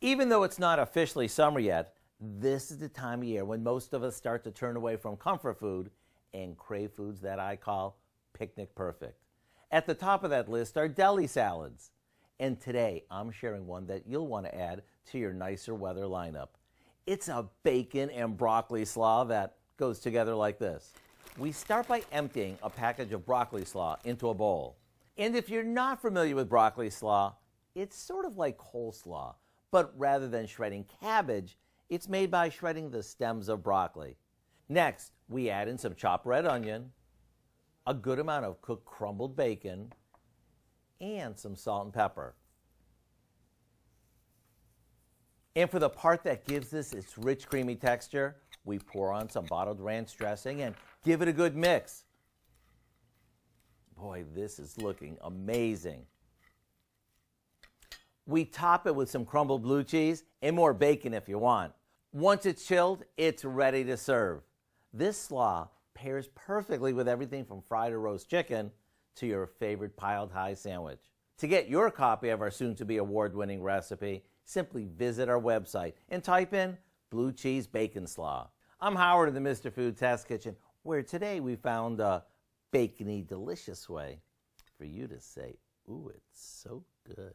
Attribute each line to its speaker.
Speaker 1: Even though it's not officially summer yet, this is the time of year when most of us start to turn away from comfort food and crave foods that I call picnic perfect. At the top of that list are deli salads. And today I'm sharing one that you'll want to add to your nicer weather lineup. It's a bacon and broccoli slaw that goes together like this. We start by emptying a package of broccoli slaw into a bowl. And if you're not familiar with broccoli slaw, it's sort of like coleslaw, but rather than shredding cabbage, it's made by shredding the stems of broccoli. Next, we add in some chopped red onion, a good amount of cooked crumbled bacon, and some salt and pepper. And for the part that gives this its rich, creamy texture, we pour on some bottled ranch dressing and give it a good mix. Boy, this is looking amazing. We top it with some crumbled blue cheese and more bacon if you want. Once it's chilled, it's ready to serve. This slaw pairs perfectly with everything from fried or roast chicken to your favorite piled high sandwich. To get your copy of our soon-to-be award-winning recipe, simply visit our website and type in Blue Cheese Bacon Slaw. I'm Howard in the Mr. Food Test Kitchen, where today we found a bacony, delicious way for you to say, ooh, it's so good.